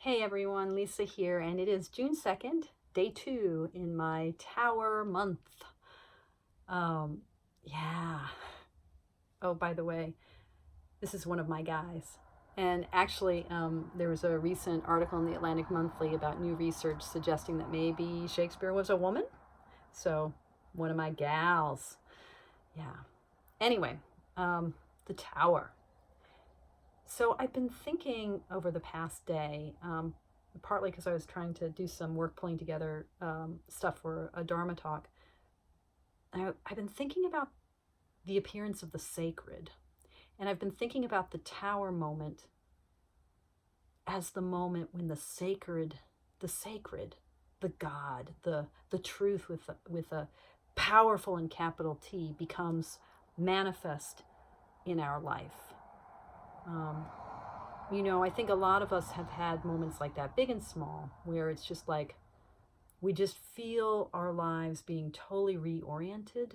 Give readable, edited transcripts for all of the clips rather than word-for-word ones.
Hey everyone, Lisa here, and it is June 2nd, day 2 in my Tower month. Yeah. Oh, by the way, this is one of my guys. And actually, there was a recent article in the Atlantic Monthly about new research suggesting that maybe Shakespeare was a woman. So, one of my gals. Yeah. Anyway, the Tower. So I've been thinking over the past day, partly because I was trying to do some work pulling together stuff for a Dharma talk. I've been thinking about the appearance of the sacred. And I've been thinking about the Tower moment as the moment when the sacred, the God, the truth with a powerful and capital T becomes manifest in our life. I think a lot of us have had moments like that, big and small, where it's just like we just feel our lives being totally reoriented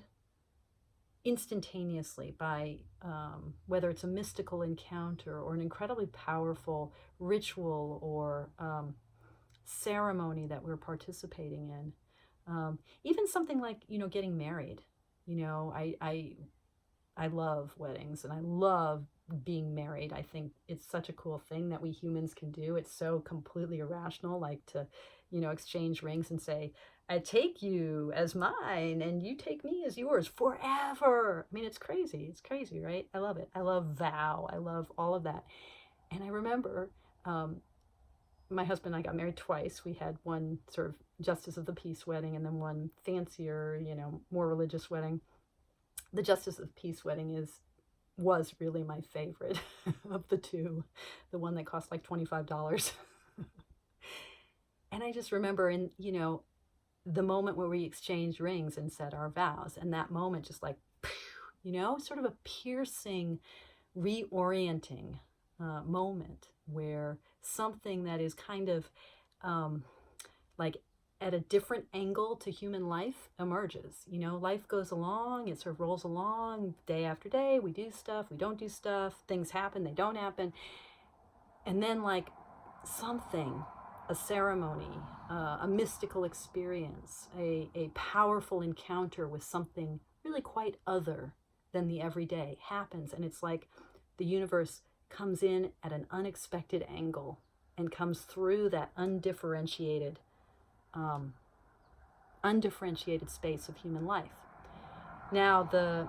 instantaneously by whether it's a mystical encounter or an incredibly powerful ritual or ceremony that we're participating in. Even something like, getting married. I love weddings and I love being married. I think it's such a cool thing that we humans can do. It's so completely irrational, like to, exchange rings and say, I take you as mine and you take me as yours forever. I mean, it's crazy. It's crazy, right? I love it. I love vow. I love all of that. And I remember my husband and I got married twice. We had one sort of justice of the peace wedding and then one fancier, more religious wedding. The justice of the peace wedding was really my favorite of the two, the one that cost like $25. And I just remember the moment where we exchanged rings and said our vows, and that moment just like, sort of a piercing, reorienting moment where something that is kind of like at a different angle to human life emerges. Life goes along, it sort of rolls along day after day. We do stuff, we don't do stuff, things happen, they don't happen. And then like something, a ceremony, a mystical experience, a powerful encounter with something really quite other than the everyday happens. And it's like the universe comes in at an unexpected angle and comes through that undifferentiated space of human life. Now, the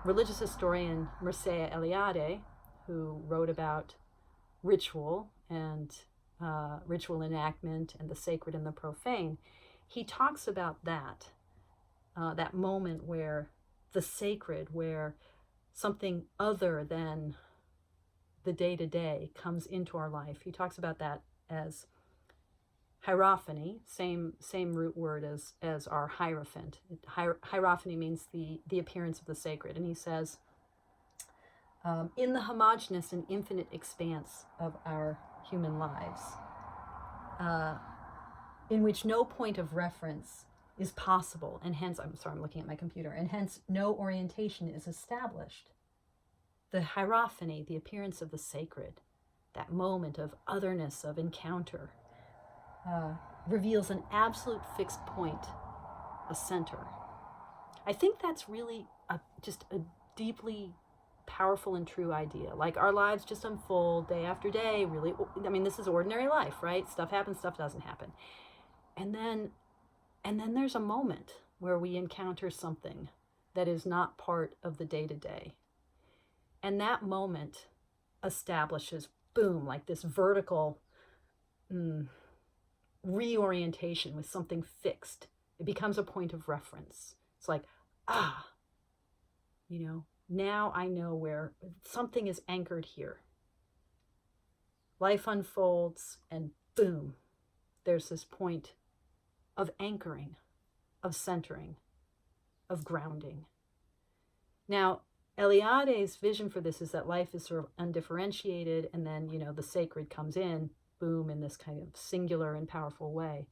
religious historian Mircea Eliade, who wrote about ritual and ritual enactment and the sacred and the profane, he talks about that moment where the sacred, where something other than the day-to-day comes into our life. He talks about that as hierophany, same root word as our hierophant. Hierophany means the appearance of the sacred. And he says, in the homogeneous and infinite expanse of our human lives, in which no point of reference is possible, and hence, I'm looking at my computer, and hence no orientation is established. The hierophany, the appearance of the sacred, that moment of otherness, of encounter, reveals an absolute fixed point, a center. I think that's really just a deeply powerful and true idea. Like our lives just unfold day after day, really. I mean, this is ordinary life, right? Stuff happens, stuff doesn't happen. And then there's a moment where we encounter something that is not part of the day-to-day. And that moment establishes, boom, like this vertical reorientation with something fixed. It becomes a point of reference. It's like, now I know where something is anchored here. Life unfolds and boom, there's this point of anchoring, of centering, of grounding. Now, Eliade's vision for this is that life is sort of undifferentiated, and then, the sacred comes in, boom, in this kind of singular and powerful way.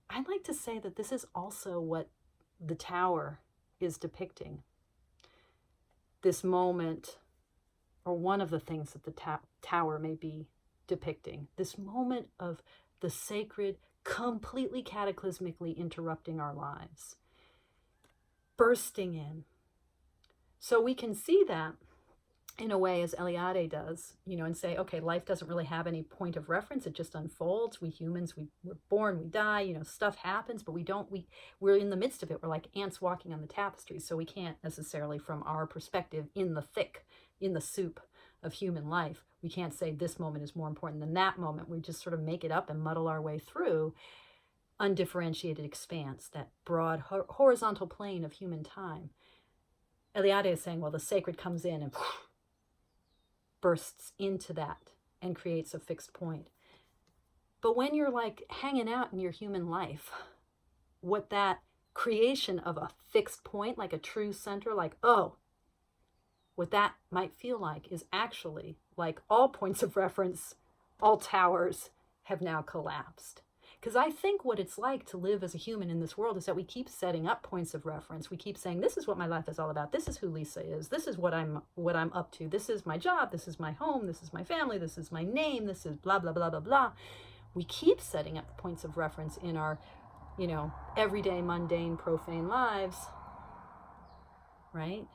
I'd like to say that this is also what the Tower is depicting. This moment, or one of the things that the Tower may be depicting, this moment of the sacred completely cataclysmically interrupting our lives, bursting in. So we can see that in a way, as Eliade does, and say, okay, life doesn't really have any point of reference. It just unfolds. We humans, we're born, we die, stuff happens, but we're in the midst of it. We're like ants walking on the tapestry. So we can't necessarily, from our perspective, in the soup of human life, we can't say this moment is more important than that moment. We just sort of make it up and muddle our way through undifferentiated expanse, that broad horizontal plane of human time. Eliade is saying, well, the sacred comes in and bursts into that and creates a fixed point. But when you're like hanging out in your human life, what that creation of a fixed point, like a true center, like, oh, what that might feel like is actually like all points of reference, all towers have now collapsed. Because I think what it's like to live as a human in this world is that we keep setting up points of reference. We keep saying, this is what my life is all about. This is who Lisa is. This is what I'm up to. This is my job. This is my home. This is my family. This is my name. This is blah, blah, blah, blah, blah. We keep setting up points of reference in our, everyday, mundane, profane lives, right?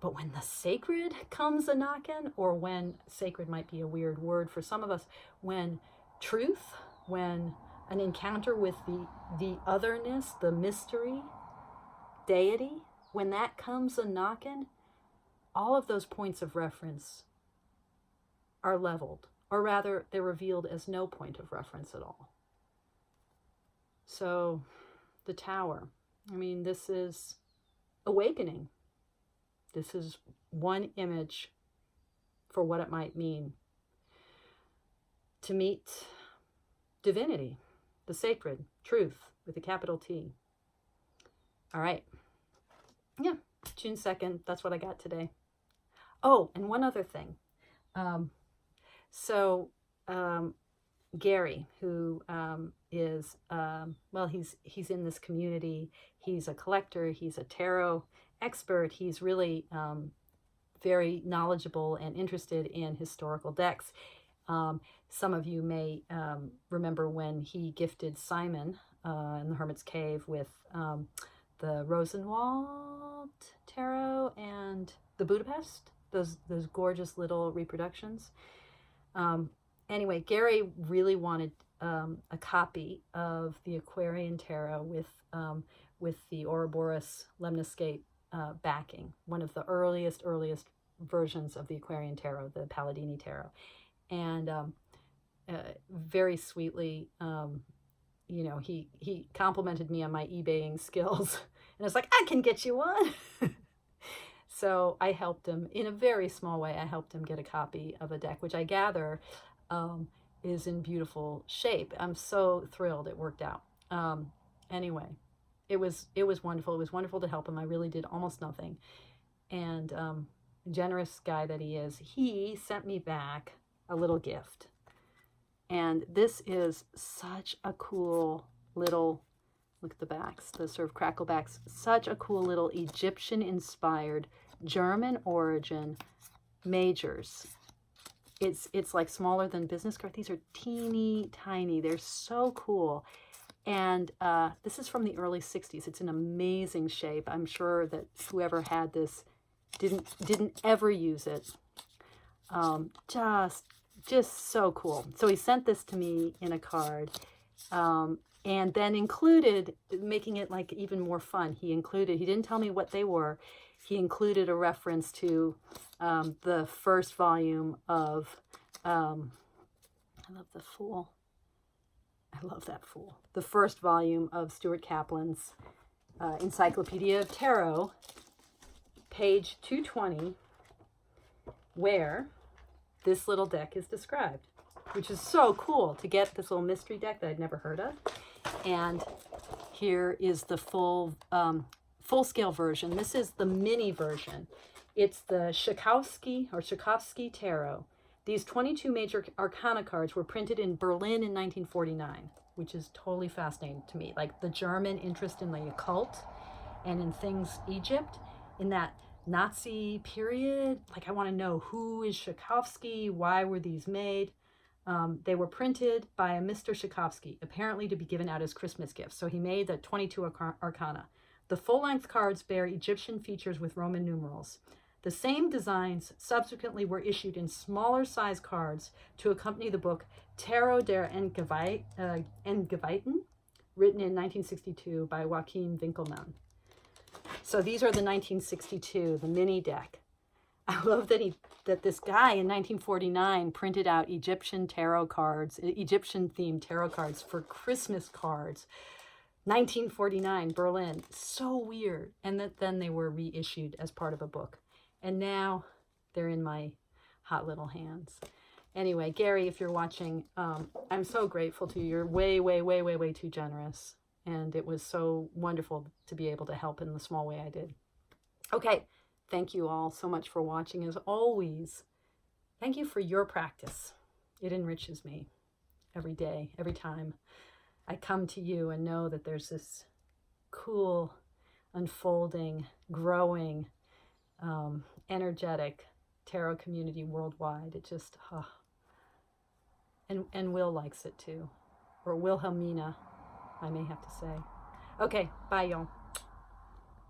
But when the sacred comes a knocking, or when sacred might be a weird word for some of us, when truth, when an encounter with the otherness, the mystery, deity, when that comes a knocking, all of those points of reference are leveled, or rather they're revealed as no point of reference at all. So the tower, this is awakening. This is one image for what it might mean to meet divinity, the sacred, truth, with a capital T. All right. Yeah, June 2nd, that's what I got today. Oh, and one other thing. Gary, who is, he's in this community. He's a collector. He's a tarot expert. He's really very knowledgeable and interested in historical decks. Some of you may remember when he gifted Simon in the Hermit's Cave with the Rosenwald Tarot and the Budapest, those gorgeous little reproductions. Anyway, Gary really wanted a copy of the Aquarian Tarot with the Ouroboros lemniscate backing, one of the earliest versions of the Aquarian Tarot, the Palladini Tarot. And very sweetly, he complimented me on my eBaying skills. And it's like, I can get you one. So I helped him in a very small way. I helped him get a copy of a deck, which I gather is in beautiful shape. I'm so thrilled it worked out. Anyway, it was wonderful. It was wonderful to help him. I really did almost nothing. And generous guy that he is, he sent me back a little gift. And this is such a cool little, look at the backs, the sort of crackle backs, such a cool little Egyptian-inspired, German origin majors. It's like smaller than business cards. These are teeny tiny. They're so cool. And this is from the early 60s. It's in amazing shape. I'm sure that whoever had this didn't ever use it. Just so cool. So he sent this to me in a card, and then included, making it like even more fun, he didn't tell me what they were. He included a reference to the first volume of, I love the Fool. I love that Fool. The first volume of Stuart Kaplan's Encyclopedia of Tarot, page 220, where this little deck is described, which is so cool to get this little mystery deck that I'd never heard of. And here is the full-scale version. This is the mini version. It's the Schikowski Tarot. These 22 major arcana cards were printed in Berlin in 1949, which is totally fascinating to me. Like the German interest in the occult and in things Egypt in that Nazi period. Like I want to know, who is Schikowski? Why were these made? They were printed by a Mr. Schikowski, apparently to be given out as Christmas gifts. So he made the 22 Arcana. The full-length cards bear Egyptian features with Roman numerals. The same designs subsequently were issued in smaller size cards to accompany the book Tarot der Engeweihten, written in 1962 by Joachim Winkelmann. So these are the 1962, the mini deck. I love that this guy in 1949 printed out Egyptian tarot cards, Egyptian themed tarot cards for Christmas cards. 1949, Berlin. So weird. And that then they were reissued as part of a book. And now they're in my hot little hands. Anyway, Gary, if you're watching, I'm so grateful to you. You're way, way, way, way, way too generous. And it was so wonderful to be able to help in the small way I did. Okay. Thank you all so much for watching. As always, thank you for your practice. It enriches me every day, every time I come to you and know that there's this cool, unfolding, growing, energetic tarot community worldwide. It just, and Will likes it too. Or Wilhelmina, I may have to say. Okay, bye y'all.